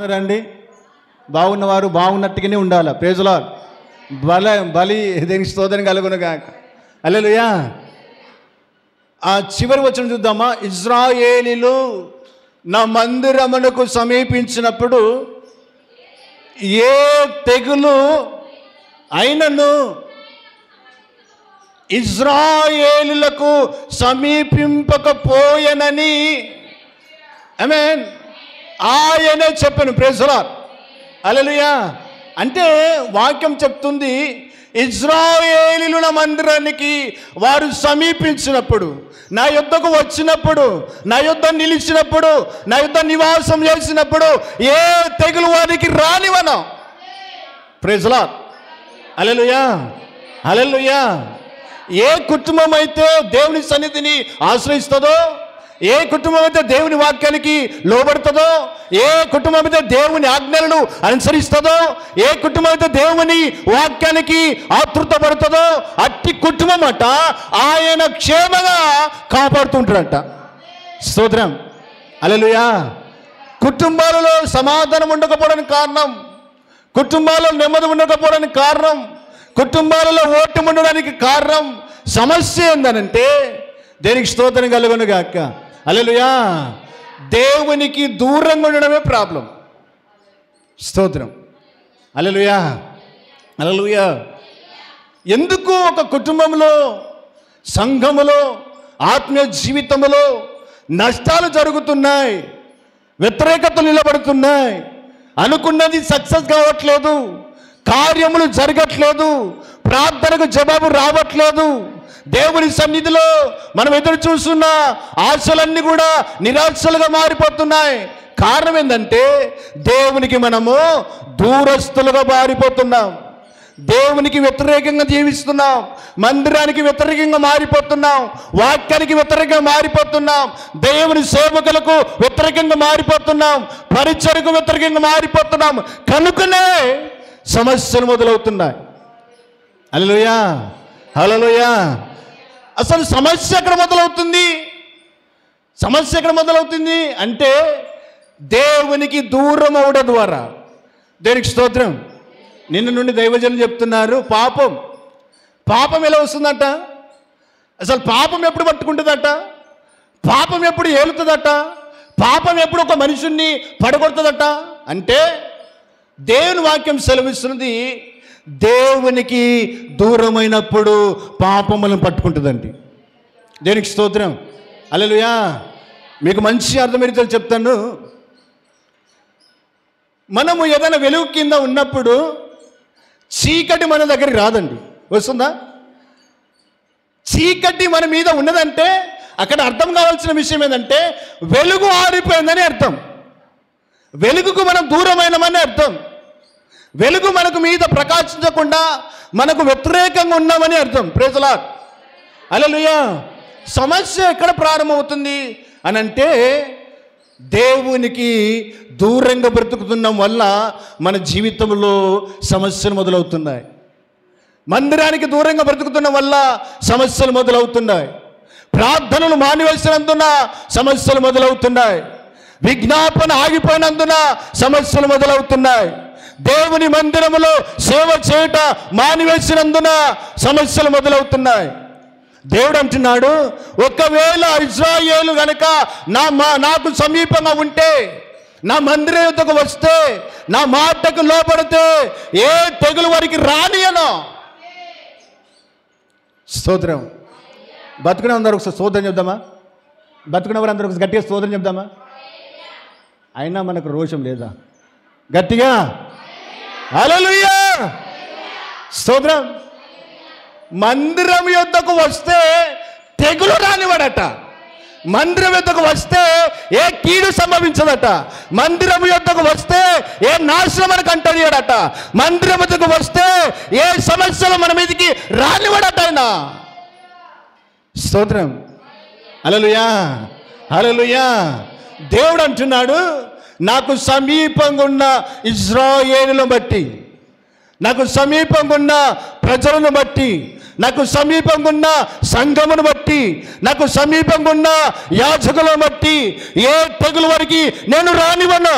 రండి, బాగున్నవారు బాగున్నట్టుగానే ఉండాలి. Praise lord. బలి దేనికి స్తోత్రం కలుగునుగాక. హల్లెలూయా. ఆ చివరి వచనం చూద్దామా. ఇశ్రాయేలీలు నా మందిరమునకు సమీపించినప్పుడు ఏ తెగులు అయినను ఇశ్రాయేలులకు సమీపింపకపోయెనని ఆమేన్ ఆయనే చెప్పాను. Praise lord. హల్లెలూయా. అంటే వాక్యం చెప్తుంది, ఇశ్రాయేలీయుల మందిరానికి వారు సమీపించినప్పుడు, నా యొద్దకు వచ్చినప్పుడు, నా యొద్ద నిలిచినప్పుడు, నా యొద్ద నివాసం చేసినప్పుడు ఏ తెగులు వారికి రానివను. Praise lord. హల్లెలూయా. హల్లెలూయా. ఏ కుటుంబం అయితే దేవుని సన్నిధిని ఆశ్రయిస్తుందో, ఏ కుటుంబం అయితే దేవుని వాక్యానికి లోబడుతుందో, ఏ కుటుంబం అయితే దేవుని ఆజ్ఞలను అనుసరిస్తుందో, ఏ కుటుంబం అయితే దేవుని వాక్యానికి ఆతృతపడుతుందో, అట్టి కుటుంబం అట ఆయన క్షేమంగా కాపాడుతుంటాడంట. స్తోత్రం. హల్లెలూయా. కుటుంబాలలో సమాధానం ఉండకపోవడానికి కారణం, కుటుంబాలలో నెమ్మది ఉండకపోవడానికి కారణం, కుటుంబాలలో ఓటమి ఉండడానికి కారణం, సమస్య ఏందనంటే దేనికి స్తోత్రం కలుగును గాక. హల్లెలూయా. దేవునికి దూరంగా ఉండడమే ప్రాబ్లం. స్తోత్రం. హల్లెలూయా. హల్లెలూయా. ఎందుకు ఒక కుటుంబంలో, సంఘములో, ఆత్మీయ జీవితంలో నష్టాలు జరుగుతున్నాయి, వ్యతిరేకతలు నిలబడుతున్నాయి, అనుకున్నది సక్సెస్ కావట్లేదు, కార్యములు జరగట్లేదు, ప్రార్థనకు జవాబు రావట్లేదు, దేవుని సన్నిధిలో మనం ఎదురు చూస్తున్న ఆశలన్నీ కూడా నిరాశలుగా మారిపోతున్నాయి. కారణం ఏంటంటే దేవునికి మనము దూరస్తులుగా మారిపోతున్నాం, దేవునికి వ్యతిరేకంగా జీవిస్తున్నాం, మందిరానికి వ్యతిరేకంగా మారిపోతున్నాం, వాక్యానికి వ్యతిరేకంగా మారిపోతున్నాం, దేవుని సేవకులకు వ్యతిరేకంగా మారిపోతున్నాం, పరిచర్యకు వ్యతిరేకంగా మారిపోతున్నాం. కనుకనే సమస్యలు మొదలవుతున్నాయి. హల్లెలూయా. హల్లెలూయా. అసలు సమస్య ఎక్కడ మొదలవుతుంది? సమస్య ఎక్కడ మొదలవుతుంది అంటే దేవునికి దూరం అవడం ద్వారా. దేనికి స్తోత్రం. నిన్న నుండి దైవజనులు చెప్తున్నారు, పాపం ఎలా వస్తుందట, అసలు పాపం ఎప్పుడు పట్టుకుంటుందట, పాపం ఎప్పుడు ఏలుతుందట, పాపం ఎప్పుడు ఒక మనుషుణ్ణి పడగొడుతుందట అంటే దేవుని వాక్యం సెలవిస్తున్నది, దేవునికి దూరమైనప్పుడు పాపములను పట్టుకుంటుందండి. దేనికి స్తోత్రం. హల్లెలూయా. మీకు మంచి అర్థమయ్యేతో చెప్తాను. మనము ఏదైనా వెలుగు కింద ఉన్నప్పుడు చీకటి మన దగ్గరికి రాదండి. వస్తుందా? చీకటి మన మీద ఉన్నదంటే అక్కడ అర్థం కావాల్సిన విషయం ఏంటంటే వెలుగు ఆరిపోయిందని అర్థం, వెలుగుకు మనం దూరమైనమని అర్థం, వెలుగు మనకు మీద ప్రకాశించకుండా మనకు వ్యతిరేకంగా ఉన్నామని అర్థం. Praise lord. హల్లెలూయా. సమస్య ఎక్కడ ప్రారంభమవుతుంది అని అంటే దేవునికి దూరంగా బ్రతుకుతున్నాం వల్ల మన జీవితంలో సమస్యలు మొదలవుతున్నాయి. మందిరానికి దూరంగా బ్రతుకుతున్న వల్ల సమస్యలు మొదలవుతున్నాయి. ప్రార్థనలు మానివేసినందున సమస్యలు మొదలవుతున్నాయి. విజ్ఞాపన ఆగిపోయినందున సమస్యలు మొదలవుతున్నాయి. దేవుని మందిరములో సేవ చేయట మానివేసినందున సమస్యలు మొదలవుతున్నాయి. దేవుడు అంటున్నాడు, ఒకవేళ ఇశ్రాయేలు గనక నాకు సమీపంగా ఉంటే, నా మందిరం యొద్దకు వస్తే, నా మాటకు లోపడితే ఏ తెగులు వారికి రానియను. స్తోత్రం. బతుకునే అందరూ ఒకసారి స్తోత్రం చెప్దామా? బతుకునేవారు అందరూ ఒకసారి గట్టిగా స్తోత్రం చెప్దామా? అయినా మనకు రోషం లేదా? గట్టిగా హల్లెలూయా. స్తోత్రం. మందిరం యొద్దకు వస్తే తెగులు రానివాడట, మందిరం యొద్దకు వస్తే ఏ కీడు సంభవించదట, మందిరం యొద్దకు వస్తే ఏ నాశనం మనకు అంటనియడట, మందిరం యొద్దకు వస్తే ఏ సమస్యలు మన మీదకి రానివాడట ఆయన. స్తోత్రం. హల్లెలూయా. హల్లెలూయా. దేవుడు అంటున్నాడు, నాకు సమీపంగా ఉన్న ఇశ్రాయేలును బట్టి, నాకు సమీపంగా ఉన్న ప్రజలను బట్టి, నాకు సమీపంగా ఉన్న సంఘమును బట్టి, నాకు సమీపంగా ఉన్న యాజకులను బట్టి ఏ తెగులు వారికి నేను రానివ్వను.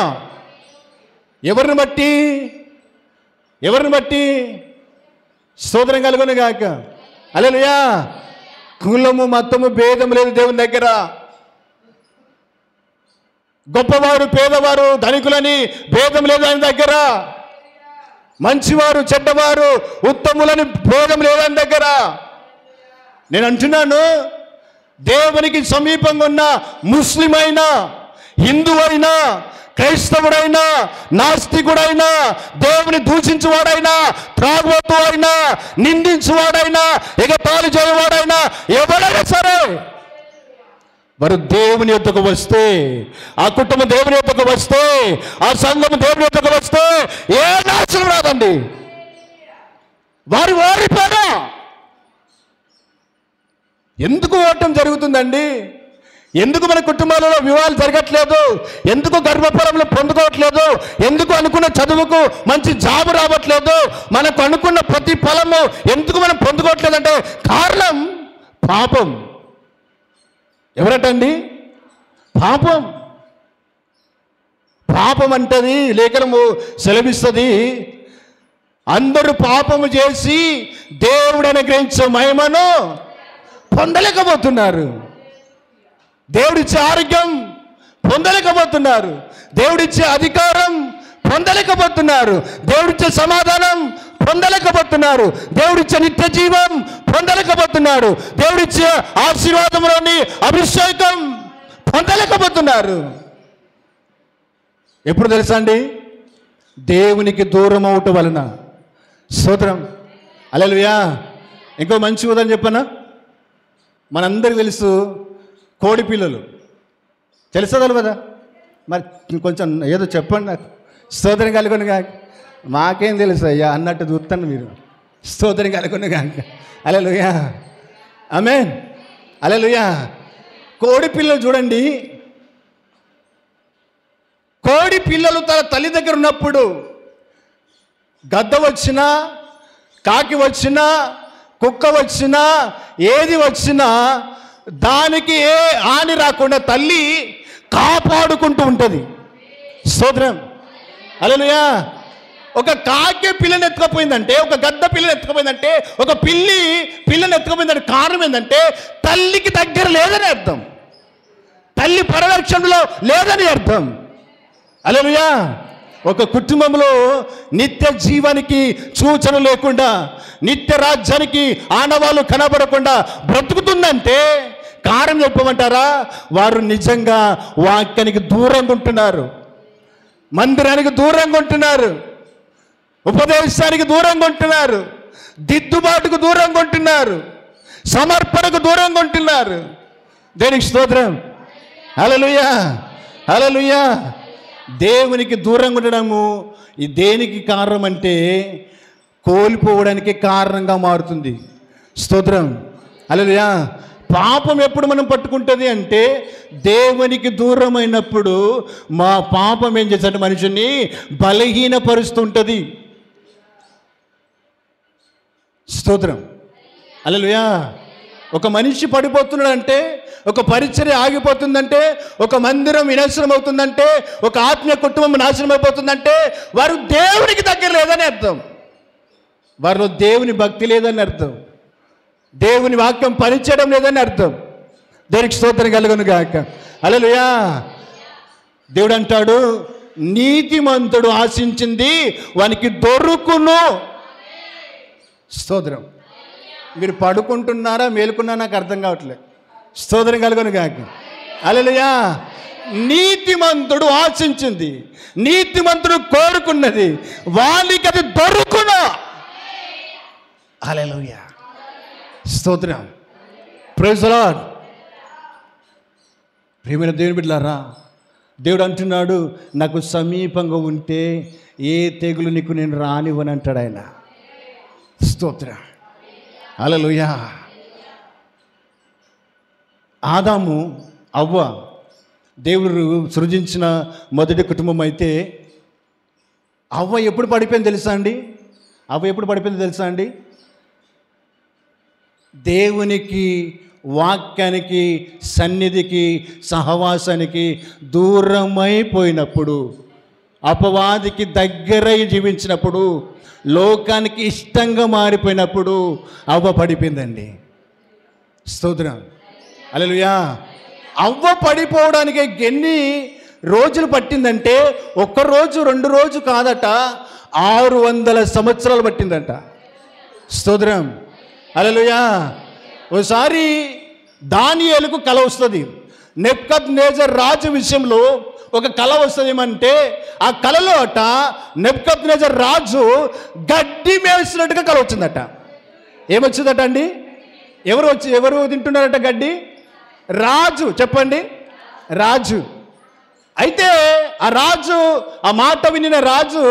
ఎవరిని బట్టి స్తోత్రం కలుగును గాక. హల్లెలూయా. కులము మతము భేదం లేదు దేవుని దగ్గర. గొప్పవారు పేదవారు ధనికులని భేదం లేదు ఆయన దగ్గర. మంచివారు చెడ్డవారు ఉత్తములని భేదం లేదు ఆయన దగ్గర. నేను అంటున్నాను, దేవునికి సమీపంగా ఉన్న ముస్లిం అయినా, హిందూ అయినా, క్రైస్తవుడైనా, నాస్తికుడైనా, దేవుని దూషించువాడైనా, త్రాగుబోతు అయినా, నిందించువాడైనా, ఎగతాళి చేయవాడైనా, ఎవరైనా సరే వారు దేవుని యొద్దకు వస్తే, ఆ కుటుంబం దేవుని యొద్దకు వస్తే, ఆ సంఘం దేవుని యొద్దకు వస్తే ఏ నాశనం రాదండి. వారు ఓడిపోరా. ఎందుకు ఓటం జరుగుతుందండి? ఎందుకు మన కుటుంబాలలో వివాహాలు జరగట్లేదు? ఎందుకు గర్భఫలంలో పొందుకోవట్లేదు? ఎందుకు అనుకున్న చదువుకు మంచి జాబు రావట్లేదు? మనకు అనుకున్న ప్రతి ఫలము ఎందుకు మనం పొందుకోవట్లేదంటే కారణం పాపం. ఎవరటండి? పాపం. పాపం అంటది లేఖనము సెలవిస్తుంది, అందరూ పాపము చేసి దేవుడు అనుగ్రహించే మహిమను పొందలేకపోతున్నారు. దేవుడిచ్చే ఆరోగ్యం పొందలేకపోతున్నారు. దేవుడిచ్చే అధికారం పొందలేకపోతున్నారు. దేవుడిచ్చే సమాధానం పొందలేకపోతున్నారు. దేవుడిచ్చే నిత్య జీవం పొందలేకపోతున్నారు. దేవుడిచ్చే ఆశీర్వాదంలోని అభిషేకం పొందలేకపోతున్నారు. ఎప్పుడు తెలుసా అండి? దేవునికి దూరం అవటం వలన. స్తోత్రం. హల్లెలూయా. ఇంకో మంచి ఉదాహరణ చెప్పనా? మనందరికీ తెలుసు కోడి పిల్లలు. తెలుసా తెలవదా? మరి కొంచెం ఏదో చెప్పండి నాకు. స్తోత్రం కలుగును కాక. మాకేం తెలుసు అయ్యా అన్నట్టు చూస్తాను మీరు. స్తోత్రం కలుగును కాక. హల్లెలూయా. ఆమేన్. హల్లెలూయా. కోడి పిల్లలు చూడండి, కోడి పిల్లలు తన తల్లి దగ్గర ఉన్నప్పుడు గద్ద వచ్చినా, కాకి వచ్చినా, కుక్క వచ్చినా, ఏది వచ్చినా దానికి ఏ హాని రాకుండా తల్లి కాపాడుకుంటూ ఉంటుంది. స్తోత్రం. హల్లెలూయా. ఒక కాకి పిల్లని ఎత్తుకపోయిందంటే, ఒక గద్ద పిల్లని ఎత్తుకపోయిందంటే, ఒక పిల్లని ఎత్తుకపోయిందంటే కారణం ఏంటంటే తల్లికి దగ్గర లేదని అర్థం. తల్లి పరిరక్షణలో లేదని అర్థం. హల్లెలూయా. ఒక కుటుంబంలో నిత్య జీవానికి సూచన లేకుండా, నిత్య రాజ్యానికి ఆనవాళ్ళు కనబడకుండా బ్రతుకుతుందంటే కారణం చెప్పమంటారా? వారు నిజంగా వాక్యానికి దూరంగా ఉంటున్నారు, మందిరానికి దూరంగా ఉంటున్నారు, ఉపదేశానికి దూరంగా ఉంటున్నారు, దిద్దుబాటుకు దూరంగా ఉంటున్నారు, సమర్పణకు దూరంగా ఉంటున్నారు. దేనికి స్తోత్రం. హల్లెలూయా. హల్లెలూయా. దేవునికి దూరంగా ఉండడము ఈ దేనికి కారణం అంటే కోల్పోవడానికి కారణంగా మారుతుంది. స్తోత్రం. హల్లెలూయా. పాపం ఎప్పుడు మనం పట్టుకుంటుంది అంటే దేవునికి దూరమైనప్పుడు మా పాపం ఏం చేస్తుంటే మనిషిని బలహీనపరుస్తుంటుంది. స్తోత్రం. హల్లెలూయా. ఒక మనిషి పడిపోతున్నాడంటే, ఒక పరిచర్య ఆగిపోతుందంటే, ఒక మందిరం వినాశనం అవుతుందంటే, ఒక ఆత్మీయ కుటుంబం నాశనం అయిపోతుందంటే వారు దేవునికి దగ్గర లేదని అర్థం. వారిలో దేవుని భక్తి లేదని అర్థం. దేవుని వాక్యం పనిచేయడం లేదని అర్థం. దేవునికి స్తోత్రం కలుగును గాక. హల్లెలూయా. దేవుడు అంటాడు, నీతిమంతుడు ఆశించింది వానికి దొరుకును. స్తోత్రం. మీరు పడుకుంటున్నారా మేలుకున్నా నాకు అర్థం కావట్లేదు. స్తోత్రం కలుగును గాక. హల్లెలూయా. నీతిమంతుడు ఆశించింది, నీతిమంతుడు కోరుకున్నది వానికి అది దొరుకును. హల్లెలూయా. స్తోత్రం. Praise the lord. ప్రియమైన దేవుని బిడ్డలారా, దేవుడు అంటున్నాడు, నాకు సమీపంగా ఉంటే ఏ తెగులు నీకు నేను రానివ్వను అంటాడు ఆయన. స్తోత్రం. హల్లెలూయా. ఆదాము అవ్వ దేవుడు సృజించిన మొదటి కుటుంబం అయితే అవ్వ ఎప్పుడు పడిపోయింది తెలుసా అండి? అవ్వ ఎప్పుడు పడిపోయింది తెలుసా అండి? దేవునికి, వాక్యానికి, సన్నిధికి, సహవాసానికి దూరమైపోయినప్పుడు అపవాదికి దగ్గరై జీవించినప్పుడు, లోకానికి ఇష్టంగా మారిపోయినప్పుడు అవ్వ పడిపోయిందండి. స్తోత్రం, హల్లెలూయా. అవ్వ పడిపోవడానికి ఎన్ని రోజులు పట్టిందంటే, ఒక్కరోజు 2 రోజు కాదట, 600 సంవత్సరాలు పట్టిందట. స్తోత్రం, హల్లెలూయా. ఓసారి దానియేలుకు కల వస్తుంది. నెబుకద్నెజర్ రాజు విషయంలో ఒక కల వస్తుంది. ఏమంటే ఆ కలలో అట నెబుకద్నెజర్ రాజు గడ్డి మేసినట్టుగా కల వచ్చిందట. ఏమొచ్చిందట అండి? ఎవరు తింటున్నారట గడ్డి? రాజు. చెప్పండి, రాజు. అయితే ఆ రాజు, ఆ మాట వినిన రాజు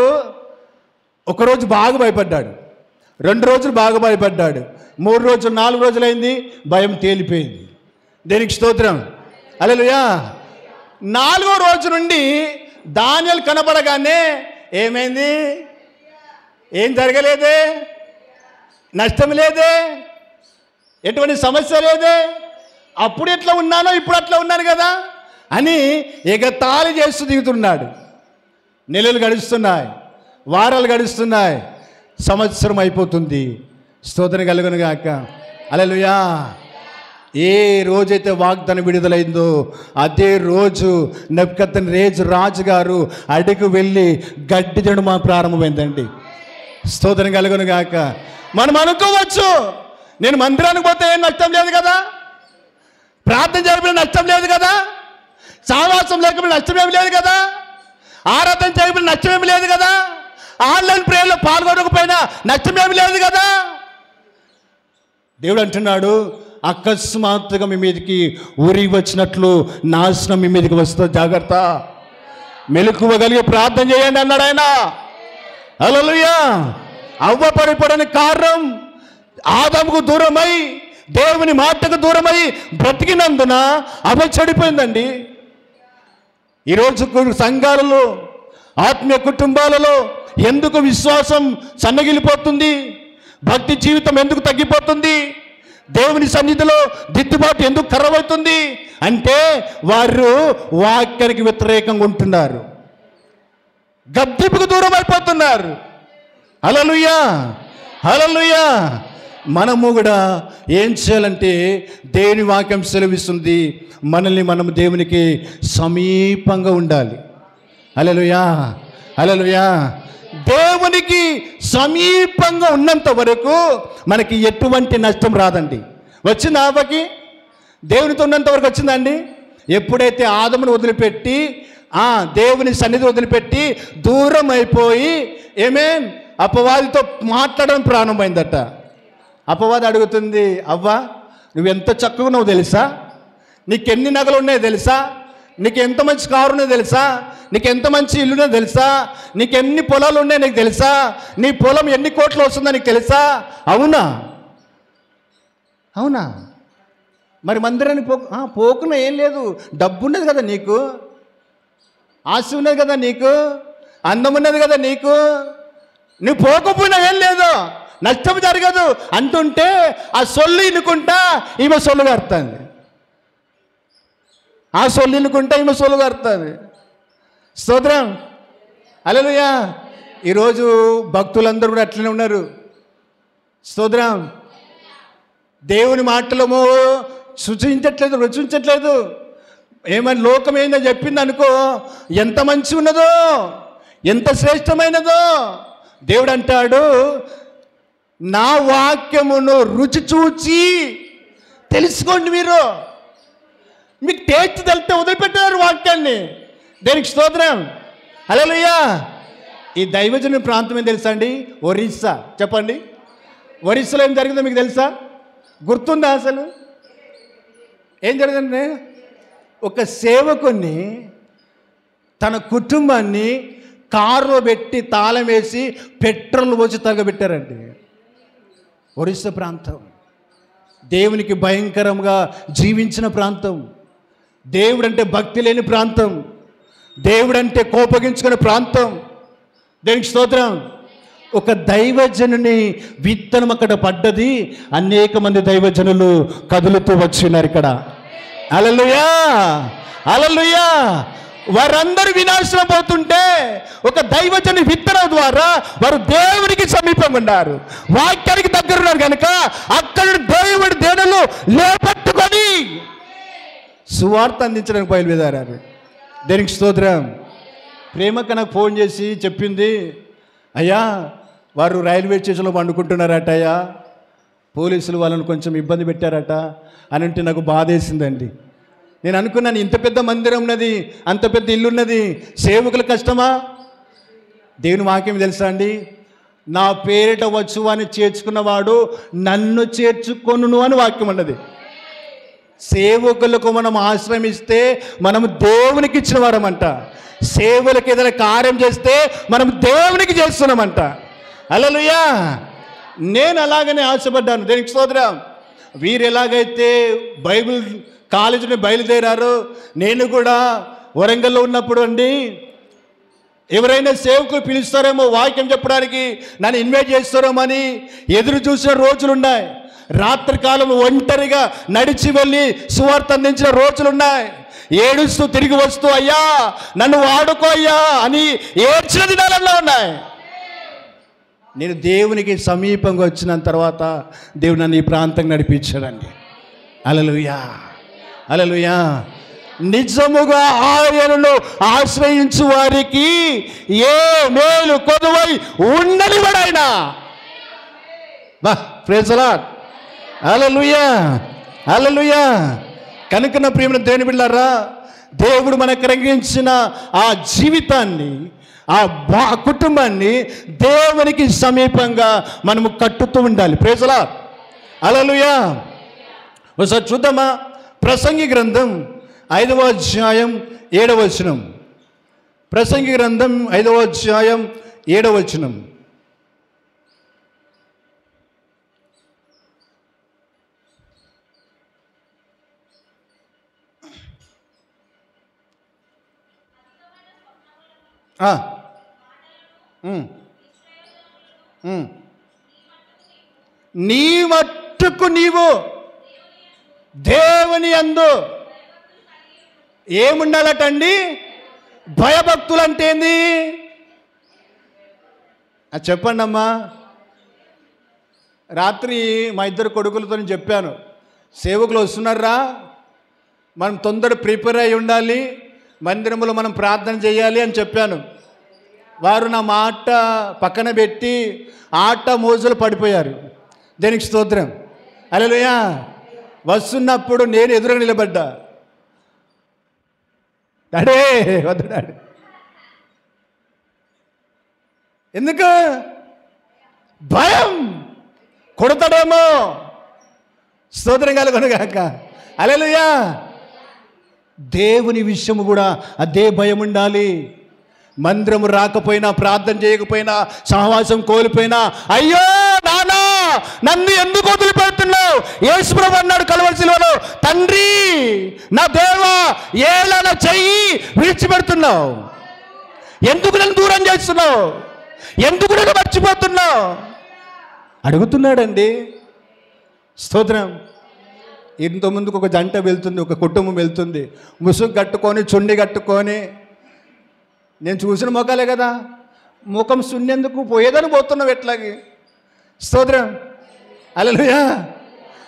ఒకరోజు బాగా భయపడ్డాడు, 2 రోజులు బాగా భయపడ్డాడు, 3 రోజులు 4 రోజులైంది, భయం తేలిపోయింది. దేనికి స్తోత్రం, హల్లెలూయా. 4వ రోజు నుండి దానియేలు కనబడగానే ఏమైంది? ఏం జరగలేదే, నష్టం లేదే, ఎటువంటి సమస్య లేదే, అప్పుడు ఎట్లా ఉన్నానో ఇప్పుడు అట్లా ఉన్నాను కదా అని ఎగతాళి చేస్తూ దిగుతున్నాడు. నెలలు గడుస్తున్నాయి, వారాలు గడుస్తున్నాయి, సంవత్సరం అయిపోతుంది. స్తోత్రం కలుగును గాక, హల్లెలూయా. ఏ రోజైతే వాగ్దానం విడుదలైందో అదే రోజు నెబుకద్నెజర్ రాజు గారు అడుగు వెళ్ళి గడ్డి తినడం ప్రారంభమైందండి. స్తోత్రం కలుగును గాక. మనం అనుకోవచ్చు, నేను మందిరానికి పోతే ఏం నష్టం లేదు కదా, ప్రార్థన చేయకపోయినా నష్టం లేదు కదా, సావాసం లేకపోయినా నష్టమేమి లేదు కదా, ఆరాధన చేయకపోయినా నష్టమేమి లేదు కదా, ఆన్లైన్ ప్రేయర్లో పాల్గొనకపోయినా నష్టమేమి లేదు కదా. దేవుడు అంటున్నాడు, అకస్మాత్తుగా మీ మీదకి ఉరి వచ్చినట్లు నాశనం మీ మీదకి వస్తుంది, జాగ్రత్త, మెలకువగలిగి ప్రార్థన చేయండి అన్నాడు ఆయన. హల్లెలూయా. అవ్వ పడిపోవడానికి కారణం ఆదాముకు దూరమై, దేవుని మాటకు దూరమై బ్రతికినందున అవ్వ చెడిపోయిందండి. ఈరోజు సంఘాలలో, ఆత్మీయ కుటుంబాలలో ఎందుకు విశ్వాసం సన్నగిలిపోతుంది? భక్తి జీవితం ఎందుకు తగ్గిపోతుంది? దేవుని సన్నిధిలో దిద్దుబాటు ఎందుకు ఖరాబవుతుంది అంటే వారు వాక్యానికి వ్యతిరేకంగా ఉంటున్నారు, గద్దింపుకు దూరం అయిపోతున్నారు. హల్లెలూయా, హల్లెలూయా. మనము కూడా ఏం చేయాలంటే, దేవుని వాక్యం సెలవిస్తుంది, మనల్ని మనం దేవునికి సమీపంగా ఉండాలి. హల్లెలూయా, హల్లెలూయా. దేవునికి సమీపంగా ఉన్నంత వరకు మనకి ఎటువంటి నష్టం రాదండి. వచ్చిందా అవ్వకి? దేవునితో ఉన్నంత వరకు వచ్చిందండి. ఎప్పుడైతే ఆదమును వదిలిపెట్టి, దేవుని సన్నిధి వదిలిపెట్టి దూరం అయిపోయి అపవాదితో మాట్లాడడం ప్రారంభమైందట. అపవాది అడుగుతుంది, అవ్వ నువ్వెంత చక్కగా ఉన్నావు తెలుసా, నీకెన్ని నగలు ఉన్నాయో తెలుసా, నీకు ఎంత మంచి కారు ఉన్నాయో తెలుసా, నీకు ఎంత మంచి ఇల్లునో తెలుసా, నీకు ఎన్ని పొలాలు ఉన్నాయో నీకు తెలుసా, నీ పొలం ఎన్ని కోట్లు వస్తుందో నీకు తెలుసా? అవునా, అవునా. మరి మందిరానికి పోకున్నా ఏం లేదు, డబ్బు ఉన్నది కదా నీకు, ఆశ ఉన్నది కదా నీకు, అందం ఉన్నది కదా నీకు, నువ్వు పోకపోయినా ఏం లేదు, నష్టం జరగదు అంటుంటే ఆ సొల్లు ఇనుకుంటా ఈమె సొల్లు కడుతుంది, ఆ సొల్లు ఇనుకుంటా ఈమె సొల్లు కడుతుంది. స్తోత్రం, హల్లెలూయా. ఈరోజు భక్తులందరూ కూడా అట్లనే ఉన్నారు. స్తోత్రం. దేవుని మాటలమో సూచించట్లేదు, రుచించట్లేదు. ఏమని లోకం ఏందో చెప్పింది అనుకో, ఎంత మంచి ఉన్నదో, ఎంత శ్రేష్టమైనదో. దేవుడు అంటాడు, నా వాక్యమును రుచి చూచి తెలుసుకోండి. మీకు టేస్ట్ తెలిస్తే వదిలిపెట్టారు వాక్యాన్ని. దేనికి స్తోత్రం, హల్లెలూయా. ఈ దైవజన ప్రాంతం ఏం తెలుసా అండి? ఒరిస్సా. చెప్పండి, ఒరిస్సాలో ఏం జరిగిందో మీకు తెలుసా? గుర్తుందా? అసలు ఏం జరిగిందండి? ఒక సేవకుని తన కుటుంబాన్ని కారులో పెట్టి తాళం వేసి పెట్రోల్ పోసి తగబెట్టారండి. ఒరిస్సా ప్రాంతం దేవునికి భయంకరంగా జీవించిన ప్రాంతం, దేవుడంటే భక్తి లేని ప్రాంతం, దేవుడంటే కోపగించుకునే ప్రాంతం. దేనికి స్తోత్రం. ఒక దైవజనుని విత్తనం అక్కడ పడ్డది, అనేక మంది దైవజనులు కదులుతూ వచ్చినారు ఇక్కడ. హల్లెలూయా, హల్లెలూయా. వారందరూ వినాశనం పోతుంటే ఒక దైవజని విత్తనం ద్వారా వారు దేవునికి సమీపంగా ఉన్నారు, వాక్యానికి దగ్గర ఉన్నారు కనుక అక్కడ దేవుడి దేనులు లేపట్టుకొని సువార్త అందించడానికి బయలుదేరారు. దేనికి స్తోత్రం. ప్రేమక్క నాకు ఫోన్ చేసి చెప్పింది, అయ్యా వారు రైల్వే స్టేషన్లో పండుకుంటున్నారట, అయ్యా పోలీసులు వాళ్ళని కొంచెం ఇబ్బంది పెట్టారట అని అంటే నాకు బాధేసిందండి. నేను అనుకున్నాను, ఇంత పెద్ద మందిరం ఉన్నది, అంత పెద్ద ఇల్లు ఉన్నది, సేవకుల కష్టమా? దేవుని వాక్యం తెలుసా అండి, నా పేరిట వచ్చు అని చేర్చుకున్నవాడు నన్ను చేర్చుకొనును అని వాక్యం ఉన్నది. సేవకులకు మనం ఆశ్రమిస్తే మనము దేవునికి ఇచ్చిన వారమంట. సేవలకు ఏదైనా కార్యం చేస్తే మనం దేవునికి చేస్తున్నామంట. హల్లెలూయా. నేను అలాగనే ఆశపడ్డాను. దేనికి స్తోత్రం. వీరు ఎలాగైతే బైబిల్ కాలేజీని బయలుదేరారో నేను కూడా వరంగల్లో ఉన్నప్పుడు అండి, ఎవరైనా సేవకులు పిలుస్తారేమో వాక్యం చెప్పడానికి, నన్ను ఇన్వైట్ చేస్తారేమో అని ఎదురు చూసిన రోజులున్నాయి. రాత్రి కాలం ఒంటరిగా నడిచి వెళ్ళి సువార్త అందించిన రోజులున్నాయి. ఏడుస్తూ తిరిగి వస్తూ అయ్యా నన్ను వాడుకో అయ్యా అని ఏడ్చిన దినాలలో ఉన్నాయి. నేను దేవునికి సమీపంగా వచ్చిన తర్వాత దేవుడు నన్ను ఈ ప్రాంతం నడిపించాడండి. హల్లెలూయా, హల్లెలూయా. నిజముగా ఆయనను ఆశ్రయించు వారికి ఏ మేలు కొదువై ఉండనివాడైనా. Praise the lord. Hallelujah, hallelujah. కనుక నా ప్రియమైన దేవుని బిడ్డలారా, దేవుడు మనకు కలిగించిన ఆ జీవితాన్ని, ఆ కుటుంబాన్ని దేవునికి సమీపంగా మనము కట్టుతూ ఉండాలి. Praise the lord. హల్లెలూయా. ఒకసారి చూద్దామా, ప్రసంగి గ్రంథం 5వ అధ్యాయం 7వ వచనం. ప్రసంగి గ్రంథం 5వ అధ్యాయం 7వ వచనం. నీ మట్టుకు నీవు దేవుని యందు ఏముండాలటండి? భయభక్తులు అంటే ఏంది? అది చెప్పండి అమ్మా. రాత్రి మా ఇద్దరు కొడుకులతో చెప్పాను, సేవకులు వస్తున్నారా, మనం తొందర ప్రిపేర్ అయి ఉండాలి, మందిరంలో మనం ప్రార్థన చేయాలి అని చెప్పాను. వారు నా మాట పక్కన పెట్టి ఆట మోజులు పడిపోయారు. దేనికి స్తోత్రం. హల్లెలూయా. వస్తున్నప్పుడు నేను ఎదురుగా నిలబడ్డా. డాడీ వద్దు డాడీ. ఎందుకు? భయం, కొడతాడేమో. స్తోత్రం కలుగునుగాక. హల్లెలూయా. దేవుని విషయము కూడా అదే భయం ఉండాలి. మందిరము రాకపోయినా, ప్రార్థన చేయకపోయినా, సహవాసం కోల్పోయినా, అయ్యో నానా నన్ను ఎందుకు వదిలిపెడుతున్నావు? యేసుప్రభు అన్నాడు కలువరి శిలువలో, తండ్రి నా దేవా ఏలన చెయ్యి విడిచిపెడుతున్నావు, ఎందుకు నన్ను దూరం చేస్తున్నావు, ఎందుకు నన్ను మర్చిపోతున్నావు అడుగుతున్నాడండి. స్తోత్రం. ఇంత ముందుకు ఒక జంట వెళ్తుంది, ఒక కుటుంబం వెళ్తుంది, ముసుగు కట్టుకొని చుండి కట్టుకొని. నేను చూసిన ముఖాలే కదా, ముఖం సున్నెందుకు పోయేదని పోతున్నావు ఎట్లాగే. స్తోత్రం. హల్లెలూయా.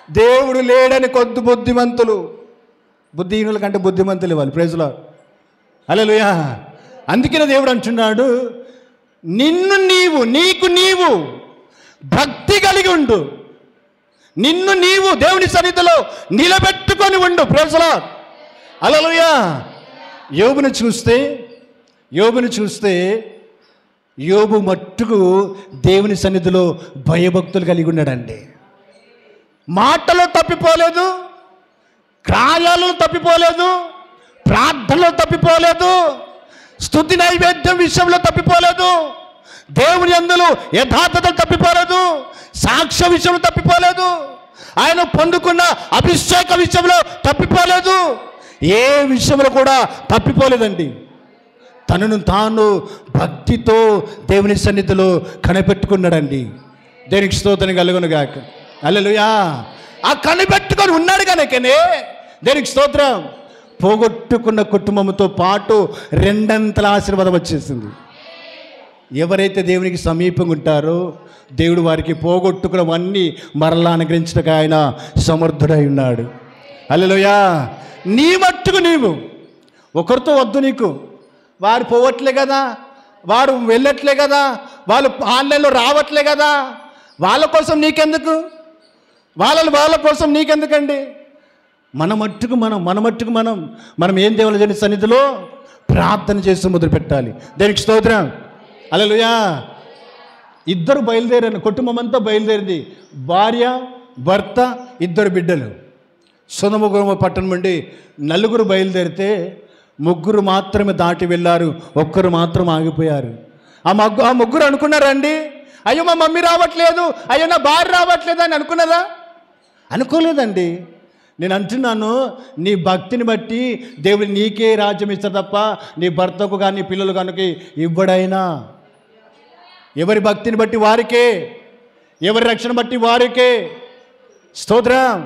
దేవుడు లేడని కొద్ది బుద్ధిమంతులు, బుద్ధిహీనుల కంటే బుద్ధిమంతులు ఇవ్వాలి. Praise the lord. హల్లెలూయా. అందుకనే దేవుడు అంటున్నాడు, నిన్ను నీవు, నీకు నీవు భక్తి కలిగి ఉండు, నిన్ను నీవు దేవుని సన్నిధిలో నిలబెట్టుకొని ఉండు. Praise the lord. హల్లెలూయా. యోబును చూస్తే యోబు మట్టుకు దేవుని సన్నిధిలో భయభక్తులు కలిగి ఉన్నాడండి. మాటలో తప్పిపోలేదు, కార్యాలలో తప్పిపోలేదు, ప్రార్థనలో తప్పిపోలేదు, స్తుతి నైవేద్యం విషయంలో తప్పిపోలేదు, దేవుని యందు యథార్థతలు తప్పిపోలేదు, సాక్ష్య విషయంలో తప్పిపోలేదు, ఆయన పొందుకున్న అభిషేక విషయంలో తప్పిపోలేదు, ఏ విషయంలో కూడా తప్పిపోలేదండి. తనను తాను భక్తితో దేవుని సన్నిధిలో కనిపెట్టుకున్నాడండి. దేనికి స్తోత్రం కలుగునుగాక. హల్లెలూయా. ఆ కనిపెట్టుకొని ఉన్నాడు కనుకనే దేనికి స్తోత్రం. పోగొట్టుకున్న కుటుంబంతో పాటు రెండంతల ఆశీర్వాదం వచ్చేసింది. ఎవరైతే దేవునికి సమీపంగా ఉంటారో దేవుడు వారికి పోగొట్టుకున్నవన్నీ మరలా అనుగ్రహించడానికి ఆయన సమర్థుడై ఉన్నాడు. హల్లెలూయా. నీ మట్టుకు నీవు ఒకరితో వద్దు. నీకు వారు పోవట్లే కదా, వారు వెళ్ళట్లే కదా, వాళ్ళు ఆన్లైన్లో రావట్లే కదా, వాళ్ళ కోసం నీకెందుకు, వాళ్ళ కోసం నీకెందుకండి? మన మట్టుకు మనం ఏం దేవుని సన్నిధిలో ప్రార్థన చేస్తూ మొదలు పెట్టాలి. దేనికి స్తోత్రం. హల్లెలూయా. ఇద్దరు బయలుదేరారు, కుటుంబం అంతా బయలుదేరింది. భార్య, భర్త, ఇద్దరు బిడ్డలు. సొదొమ పట్టణం నుండి 4 బయలుదేరితే 3 మాత్రమే దాటి వెళ్ళారు, 1 మాత్రం ఆగిపోయారు. ఆ ముగ్గురు అనుకున్నారండి, అయ్యో మా మమ్మీ రావట్లేదు, అయ్యో నా భార్య రావట్లేదు అని అనుకున్నదా? అనుకోలేదండి. నేను అంటున్నాను, నీ భక్తిని బట్టి దేవుడు నీకే రాజ్యం ఇస్తారు తప్ప నీ భర్తకు కానీ నీ పిల్లలు కనుక ఇవ్వడైనా. ఎవరి భక్తిని బట్టి వారికే, ఎవరి రక్షణ బట్టి వారికే. స్తోత్రం.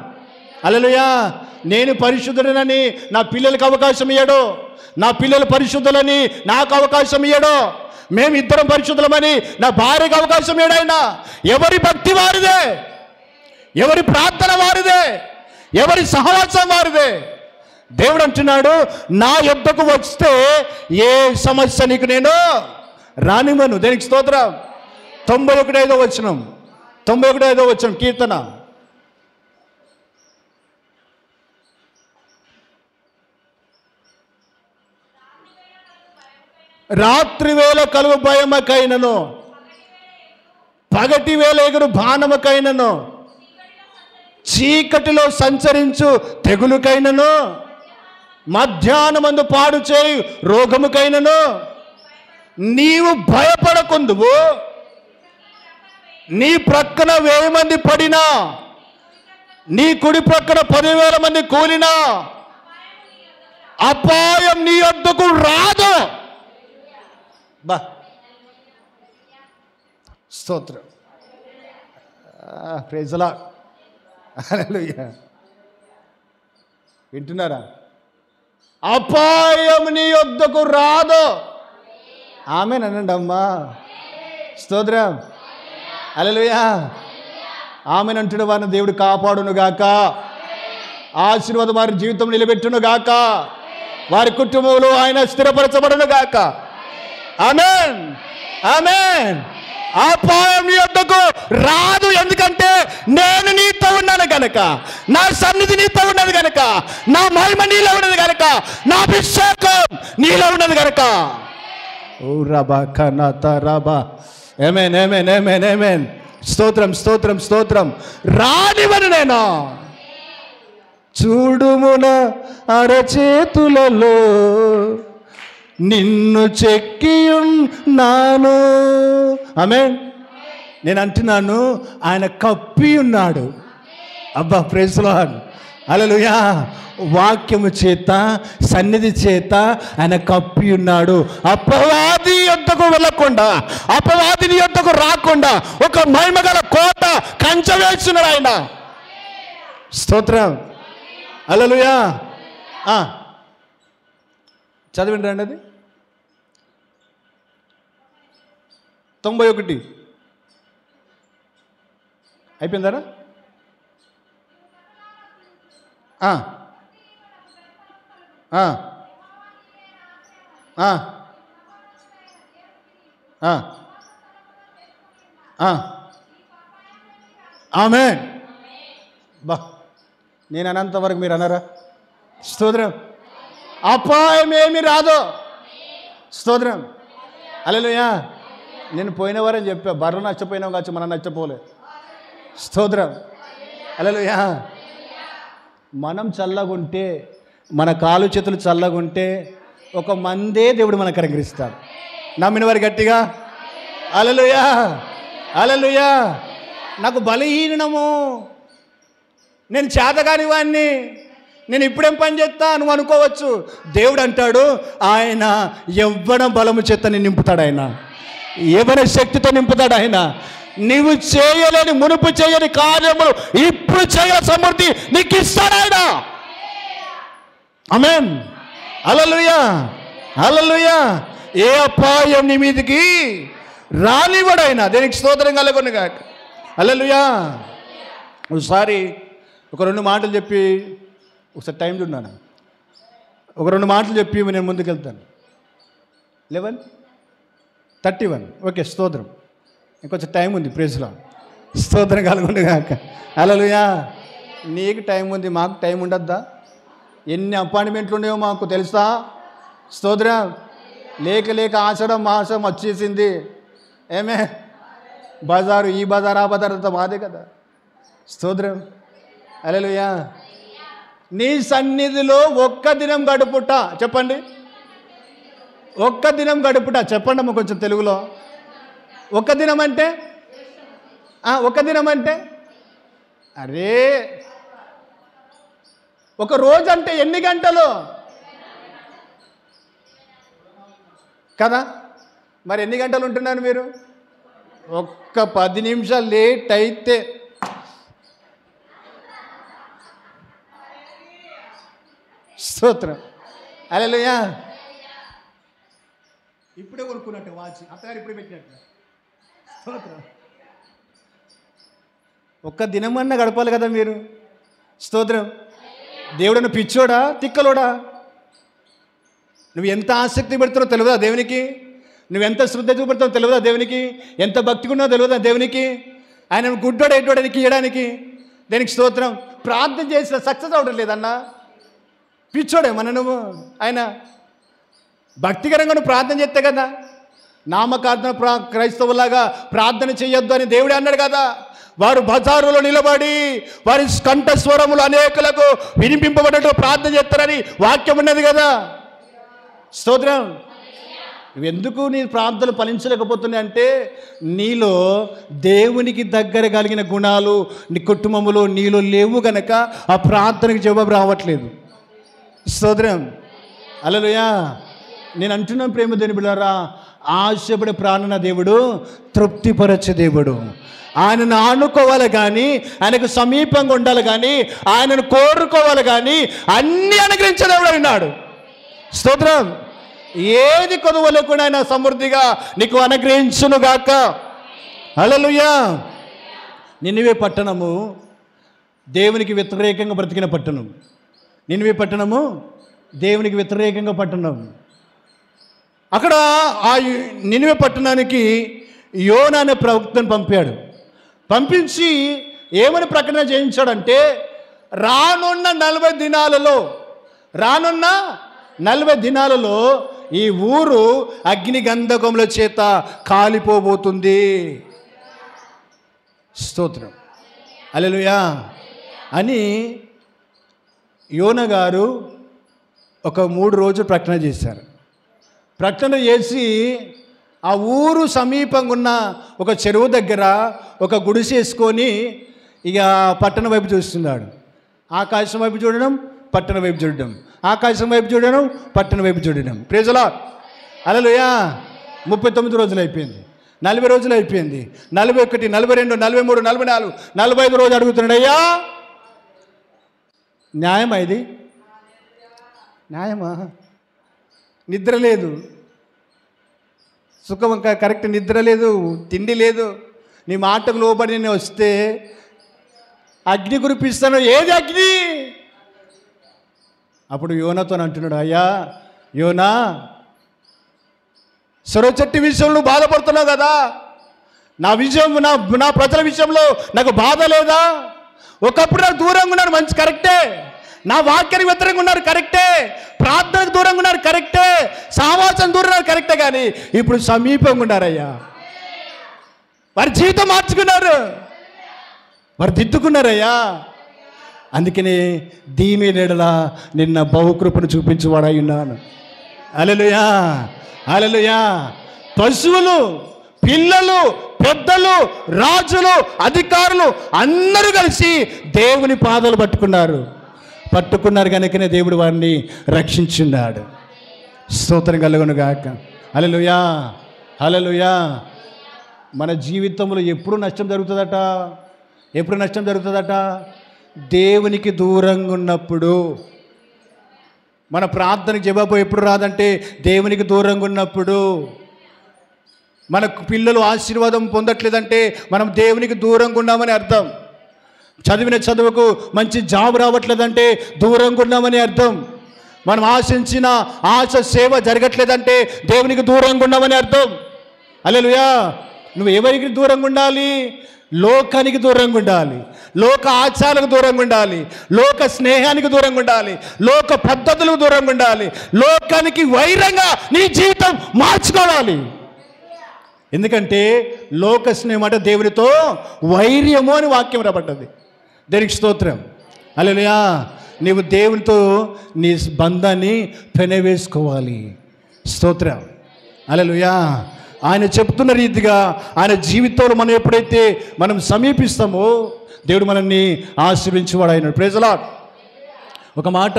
హల్లెలూయా. నేను పరిశుద్ధుడనని నా పిల్లలకు అవకాశం ఇయ్యడు, నా పిల్లలు పరిశుద్ధులని నాకు అవకాశం ఇయ్యడు, మేమిద్దరం పరిశుద్ధులమని నా భార్యకు అవకాశం ఇయ్యడైనా. ఎవరి భక్తి వారిదే, ఎవరి ప్రార్థన వారిదే, ఎవరి సహవాసం వారిదే. దేవుడు అంటున్నాడు, నా యొద్దకు వస్తే ఏ సమస్య నీకు నేను రానివ్వను. దేనికి స్తోత్రం. 91వ వచనం కీర్తన. రాత్రి వేళ కలుగు భయమకైనను, పగటి వేళ ఎగురు బాణముకైనను, చీకటిలో సంచరించు తెగులుకైనను, మధ్యాహ్నమందు పాడు చేయు రోగముకైనను నీవు భయపడకుందువు. నీ ప్రక్కన 1000 మంది పడినా, నీ కుడి ప్రక్కన 10,000 మంది కూలినా అపాయం నీ యొద్దకు రాదు. బా స్తోత్రం. Praise the lord. హల్లెలూయా. వింటున్నారా? అపాయం నీ యొద్దకు రాదు. ఆమేన్ అనండి అమ్మా. స్తోత్రం. హల్లెలూయా. ఆమేన్ అంటున్న వారిని దేవుడు కాపాడును గాక, ఆశీర్వాదం వారి జీవితం నిలబెట్టును గాక, వారి కుటుంబంలో ఆయన స్థిరపరచబడును గాక. ఆమేన్, ఆమేన్. అపాయం నీ యొద్దకు రాదు. ఎందుకంటే నేను నీతో ఉన్నాను గనక, నా సన్నిధి నీతో ఉన్నది గనక, నా మహిమ నీలో ఉన్నది గనక, నా అభిషేకం నీలో ఉన్నది గనక. ఓ రబా కనత రబా. ఆమేన్, ఆమేన్, ఆమేన్, ఆమేన్. స్తోత్రం, స్తోత్రం, స్తోత్రం. రానివను నేను. చూడుమున అరచేతులలో నిన్ను చెక్కియున్నాను. ఆమేన్. నేను అంటున్నాను, ఆయన కప్పి ఉన్నాడు. అబ్బా ప్రైజ్ ది లార్డ్. హల్లెలూయా. వాక్యము చేత, సన్నిధి చేత ఆయన కప్పి ఉన్నాడు. అపవాది యొద్దకు వెళ్ళకుండా, అపవాదిని యొద్దకు రాకుండా ఒక మహిమగల కోట కంచె వేస్తున్నాడు ఆయన. స్తోత్రం. హల్లెలూయా. చదివిండి రండి. అది 91 అయిపోయిందారా? ఆమేన్. బా నేను అనంతవరకు మీరు అన్నారా? స్తోత్రం. అపాయం ఏమి రాదు. స్తోత్రం. హల్లెలూయా. నేను పోయిన వారని చెప్పా, బర్రెలు నష్టపోయినావు కావచ్చు, మనం నష్టపోలే. స్తోత్రం. హల్లెలూయా. మనం చల్లగుంటే, మన కాలు చేతులు చల్లగుంటే ఒక మందే దేవుడు మనకు అనుగ్రహిస్తాడు. నమ్మిన వారు గట్టిగా హల్లెలూయా, హల్లెలూయా. నాకు బలహీనము, నేను చేతగాని వాడిని, నేను ఇప్పుడేం పని చేస్తా నువ్వు అనుకోవచ్చు. దేవుడు అంటాడు, ఆయన యవ్వన బలము చేత నింపుతాడు, ఆయన యవ్వన శక్తితో నింపుతాడు. ఆయన నీవు చేయలేని, మునుపు చేయని కార్యములు ఇప్పుడు చేయ సమృద్ధి నీకు ఇస్తాడు ఆయన. ఆమేన్. హల్లెలూయా, హల్లెలూయా. ఏ అపాయం నీ మీదికి రానివ్వడైనా. దేనికి స్తోత్రం కలుగును గాక. హల్లెలూయా. ఒకసారి ఒక 2 మాటలు చెప్పి, ఒకసారి టైం చూడాను, ఒక 2 మాటలు చెప్పి నేను ముందుకు వెళ్తాను. 11:31. ఓకే, స్తోత్రం. ఇంకొంచెం టైం ఉంది. ప్రేజ్లో స్తోత్రం కలుగును గాక. హల్లెలూయా. నీకు టైం ఉంది, మాకు టైం ఉండద్దా? ఎన్ని అపాయింట్మెంట్లు ఉన్నాయో మాకు తెలుసా? స్తోత్రం. లేక లేక ఆషాఢం మాసం వచ్చేసింది. ఏమే బజారు, ఈ బజార్ ఆ బజార్ అంతా బాధే కదా. స్తోత్రం. హల్లెలూయా. నీ సన్నిధిలో ఒక్క దినం గడుపుట. చెప్పండి, ఒక్క దినం గడుపుట. చెప్పండి అమ్మ కొంచెం తెలుగులో. ఒక్క దినం అంటే, ఒక్క దినం అంటే, అరే ఒక రోజు అంటే ఎన్ని గంటలు కదా? మరి ఎన్ని గంటలు ఉంటున్నారు మీరు? ఒక్క 10 నిమిషాలు లేట్ అయితే స్తోత్రం. హల్లెలూయా. ఇప్పుడే కొనుక్కున్నట్టు వాచ్, అత్తగారు ఇప్పుడే పెట్టినట్టు. స్తోత్రం. ఒక్క దినమన్నా గడపాలి కదా మీరు. స్తోత్రం. దేవుడన్న పిచ్చోడా తిక్కలోడా? నువ్వు ఎంత ఆసక్తి పెడుతున్నావు తెలియదా దేవునికి? నువ్వెంత శ్రద్ధ చూపెడుతావు తెలియదా దేవునికి? ఎంత భక్తిగా ఉన్నావు తెలియదా దేవునికి? ఆయన గుడ్డోడు ఎడ్డోడానికి ఇవ్వడానికి. దేనికి స్తోత్రం. ప్రార్థన చేసిన సక్సెస్ అవడం లేదన్నా. పిచ్చోడే మన నువ్వు. ఆయన భక్తికరంగా నువ్వు ప్రార్థన చేస్తే కదా. నామకార్థన క్రైస్తవులాగా ప్రార్థన చేయొద్దు అని దేవుడే అన్నాడు కదా. వారు బజారులో నిలబడి వారి కంఠస్వరములు అనేకులకు వినిపింపబడటం ప్రార్థన చేస్తారని వాక్యం ఉన్నది కదా. స్తోత్రం. నువ్వెందుకు నీ ప్రార్థనలు ఫలించలేకపోతున్నాయి అంటే, నీలో దేవునికి దగ్గర కలిగిన గుణాలు నీ కుటుంబంలో నీలో లేవు గనక ఆ ప్రార్థనకి జవాబు రావట్లేదు. స్తోత్రం. హల్లెలూయా. నేను అంటున్నాను ప్రేమ దేవుని బిడ్డలారా, ఆశపడే ప్రాణన దేవుడు తృప్తిపరచే దేవుడు. ఆయనను ఆనుకోవాలి కానీ, ఆయనకు సమీపంగా ఉండాలి కానీ, ఆయనను కోరుకోవాలి కానీ అన్నీ అనుగ్రహించే దేవుడు ఉన్నాడు. స్తోత్రం. ఏది కొదువ లేకుండా ఆయన సమృద్ధిగా నీకు అనుగ్రహించునుగాక. హల్లెలూయా. నినివే పట్టణము దేవునికి వ్యతిరేకంగా బ్రతికిన పట్టణం. నినివే పట్టణము దేవునికి వ్యతిరేకంగా పట్టణం. అక్కడ ఆ నినివే పట్టణానికి యోనా అనే ప్రవక్తను పంపాడు. పంపించి ఏమని ప్రకటన చేయించాడంటే, రానున్న 40 దినాలలో ఈ ఊరు అగ్ని గంధకముల చేత కాలిపోబోతుంది. స్తోత్రం. హల్లెలూయా. అని యోనా గారు ఒక 3 రోజులు ప్రకటన చేశారు. ప్రకటన చేసి ఆ ఊరు సమీపంగా ఉన్న ఒక చెరువు దగ్గర ఒక గుడిసె వేసుకొని ఇక పట్టణం వైపు చూస్తున్నాడు. ఆకాశం వైపు చూడడం, పట్టణం వైపు చూడడం, ఆకాశం వైపు చూడడం, పట్టణం వైపు చూడడం. Praise the lord. హల్లెలూయా. 39 రోజులు అయిపోయింది, 40 రోజులు అయిపోయింది, 41, 42, 43, 44, 45 రోజు అడుగుతున్నాడు, అయ్యా న్యాయమా ఇది? న్యాయమా? నిద్ర లేదు, సుఖం కరెక్ట్ నిద్ర లేదు, తిండి లేదు. నీ మాటకు లోబడి నేను వస్తే అగ్ని కురిపిస్తాను. ఏది అగ్ని? అప్పుడు యోనాతో అంటున్నాడు, అయ్యా యోనా, సొర చెట్టు విషయంలో బాధపడుతున్నావు కదా, నా విషయం నా ప్రజల విషయంలో నాకు బాధ లేదా? ఒకప్పుడు నాకు దూరంగా ఉన్నారు, మంచి కరెక్టే. నా వాక్యానికి వ్యతిరేకంగా ఉన్నారు, కరెక్టే. ప్రార్థనకు దూరంగా ఉన్నారు, కరెక్టే. సావాసం దూరం ఉన్నారు, కరెక్టే. కానీ ఇప్పుడు సమీపంగా ఉన్నారయ్యా. వారి జీవితం మార్చుకున్నారు, వారు దిద్దుకున్నారయ్యా. అందుకనే దీని నీడలా నిన్న బహుకృపను చూపించువాడై ఉన్నాను. హల్లెలూయా, హల్లెలూయా. పశువులు, పిల్లలు, పెద్దలు, రాజులు, అధికారులు అందరూ కలిసి దేవుని పాదాలు పట్టుకున్నారు కనుకనే దేవుడు వారిని రక్షించున్నాడు. స్తోత్రం కలుగును గాక. హల్లెలూయా, హల్లెలూయా. మన జీవితంలో ఎప్పుడు నష్టం జరుగుతుందట? దేవునికి దూరంగా ఉన్నప్పుడు. మన ప్రార్థనకు జవాబు ఎప్పుడు రాదంటే దేవునికి దూరంగా ఉన్నప్పుడు. మనకు పిల్లలు ఆశీర్వాదం పొందట్లేదంటే మనం దేవునికి దూరంగా ఉన్నామని అర్థం. చదివిన చదువుకు మంచి జాబ్ రావట్లేదంటే దూరంగా ఉన్నామని అర్థం. మనం ఆశించిన ఆశ సేవ జరగట్లేదంటే దేవునికి దూరంగా ఉన్నామని అర్థం. హల్లెలూయా. నువ్వు ఎవరికి దూరంగా ఉండాలి? లోకానికి దూరంగా ఉండాలి, లోక ఆచారాలకు దూరంగా ఉండాలి, లోక స్నేహానికి దూరంగా ఉండాలి, లోక పద్ధతులకు దూరంగా ఉండాలి. లోకానికి వైరంగా నీ జీవితం మార్చుకోవాలి. ఎందుకంటే లోక స్నేహం అంటే దేవునితో వైర్యము అని వాక్యం రాబడ్డది. దేవునికి స్తోత్రం. హల్లెలూయా. నీవు దేవునితో నీ బంధాన్ని పెనవేసుకోవాలి. స్తోత్రం. హల్లెలూయా. ఆయన చెప్తున్న రీతిగా ఆయన జీవితంలో మనం ఎప్పుడైతే మనం సమీపిస్తామో దేవుడు మనల్ని ఆశీర్వించేవాడు ఆయన. Praise the lord. ఒక మాట,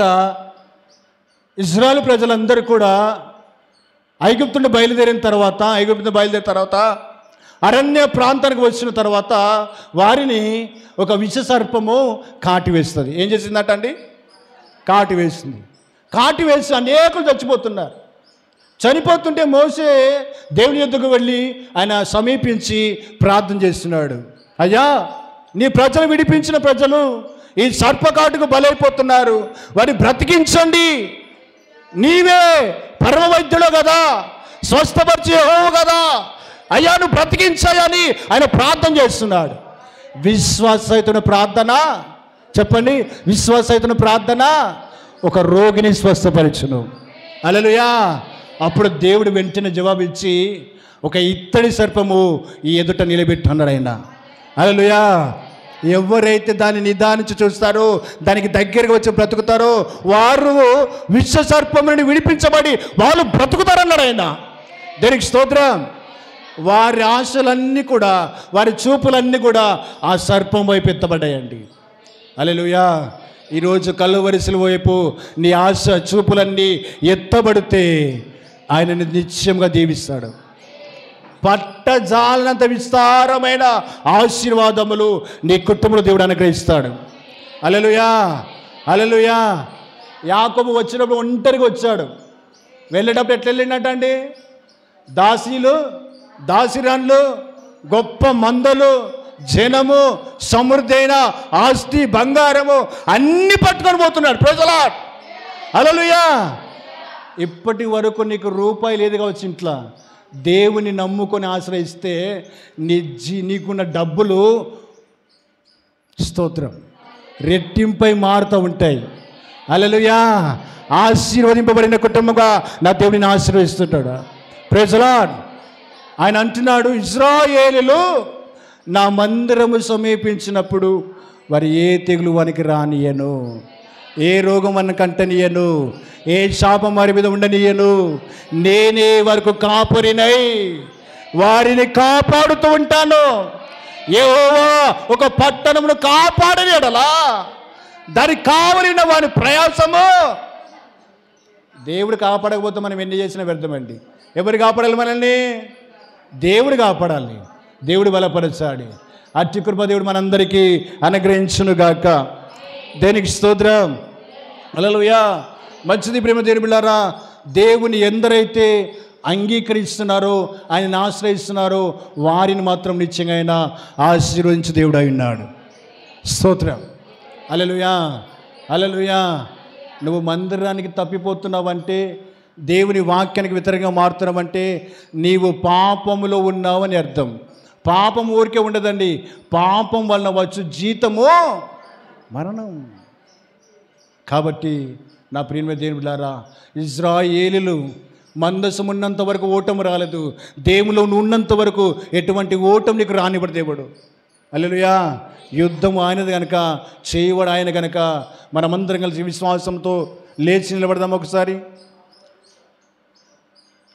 ఇజ్రాయెల్ ప్రజలందరూ కూడా ఐగుప్తు నుండి బయలుదేరిన తర్వాత అరణ్య ప్రాంతానికి వచ్చిన తర్వాత వారిని ఒక విషసర్పము కాటి వేస్తుంది. ఏం చేసిందట అండి? కాటి వేసింది. కాటి వేసి అనేకులు చచ్చిపోతున్నారు. చనిపోతుంటే మోసే దేవుని యొద్దకు వెళ్ళి ఆయన సమీపించి ప్రార్థన చేస్తున్నాడు. అయ్యా, నీ ప్రజలు విడిపించిన ప్రజలు ఈ సర్పకాటుకు బలైపోతున్నారు, వారిని బ్రతికించండి. నీవే పరమ వైద్యుడు కదా, స్వస్థపరిచే యెహోవా కదా, అయ్యా నువ్వు బ్రతికించాయని ఆయన ప్రార్థన చేస్తున్నాడు. విశ్వాసయుతమైన ప్రార్థన, చెప్పండి, విశ్వాసయుతమైన ప్రార్థన ఒక రోగిని స్వస్థపరచును. హల్లెలూయా. అప్పుడు దేవుడు వెంటనే జవాబిచ్చి ఒక ఇత్తడి సర్పము ఈ ఎదుట నిలబెట్టున్నాడు ఆయన. హల్లెలూయా. ఎవరైతే దాన్ని నిదానించి చూస్తారో, దానికి దగ్గరగా వచ్చి బ్రతుకుతారో వారు విశ్వసర్పముని విడిపించబడి వాళ్ళు బ్రతుకుతారన్నాడు ఆయన. దేవునికి స్తోత్రం. వారి ఆశలన్నీ కూడా, వారి చూపులన్నీ కూడా ఆ సర్పం వైపు ఎత్తబడ్డాయండి. హల్లెలూయా. ఈరోజు కలువరిశిల వైపు నీ ఆశ చూపులన్నీ ఎత్తబడితే ఆయనని నిత్యంగా దీవిస్తాడు. పట్టజాలనంత విస్తారమైన ఆశీర్వాదములు నీ కుటుంబంలో దేవుడు అనుగ్రహిస్తాడు. హల్లెలూయా. హల్లెలూయా. యాకోబు వచ్చినప్పుడు ఒంటరిగా వచ్చాడు. వెళ్ళేటప్పుడు ఎట్లా వెళ్ళినట్టండి? దాసిరాన్లు, గొప్ప మందలు, జనము, సమృద్ధైన ఆస్తి, బంగారము అన్ని పట్టుకొని పోతున్నాడు. Praise the lord. హల్లెలూయా. ఇప్పటి వరకు నీకు రూపాయి లేదు కావచ్చు ఇంట్లో. దేవుని నమ్ముకొని ఆశ్రయిస్తే నీకున్న డబ్బులు, స్తోత్రం, రెట్టింపై మారుతూ ఉంటాయి. హల్లెలూయా. ఆశీర్వదింపబడిన కుటుంబంగా నా దేవుడిని ఆశీర్వదిస్తుంటాడు. Praise the lord. ఆయన అంటున్నాడు, ఇశ్రాయేలులు నా మందిరము సమీపించినప్పుడు వారు ఏ తెగులు వానికి రానియను, ఏ రోగం వారిని కంటనీయను, ఏ శాపం వారి మీద ఉండనీయను. నేనే వరకు కాపురినై వారిని కాపాడుతూ ఉంటాను. యెహోవా ఒక పట్టణమును కాపాడని ఎడలా దానికి కావలిన వారి ప్రయాసము. దేవుడు కాపాడకపోతే మనం ఎన్ని చేసినా వ్యర్థమండి. ఎవరు కాపాడాలి మనల్ని? దేవుడు కాపాడాలి. దేవుడు బలపరచాలి. అట్టి కృప దేవుడు మనందరికీ అనుగ్రహించునుగాక. దేనికి స్తోత్రం. హల్లెలూయా. మంచిది ప్రేమ దేవుని బిడ్డలారా. దేవుని ఎందరైతే అంగీకరిస్తున్నారో, ఆయనను ఆశ్రయిస్తున్నారో వారిని మాత్రం నిత్యంగా ఆయన ఆశీర్వదించి దేవుడు అయి ఉన్నాడు. స్తోత్రం. హల్లెలూయా. హల్లెలూయా. నువ్వు మందిరానికి తప్పిపోతున్నావంటే, దేవుని వాక్యానికి వ్యతిరేకంగా మారుతున్నావంటే నీవు పాపములో ఉన్నావని అర్థం. పాపం ఊరికే ఉండదండి. పాపం వలన వచ్చు జీతము మరణం. కాబట్టి నా ప్రియమైన దేవుని బిడ్డలారా, ఇశ్రాయేలీయులు మందసం ఉన్నంత వరకు ఓటమి రాలేదు. దేవులో ఉన్నంత వరకు ఎటువంటి ఓటమి నీకు రానివ్వడు దేవుడు. హల్లెలూయా. యుద్ధం ఆయనది కనుక, చేయవాడు ఆయన కనుక మనమందరం కలిసి విశ్వాసంతో లేచి నిలబడదామా? ఒకసారి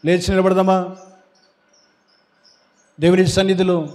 లేచి నిలబడదామా? దేవుని సన్నిధిలో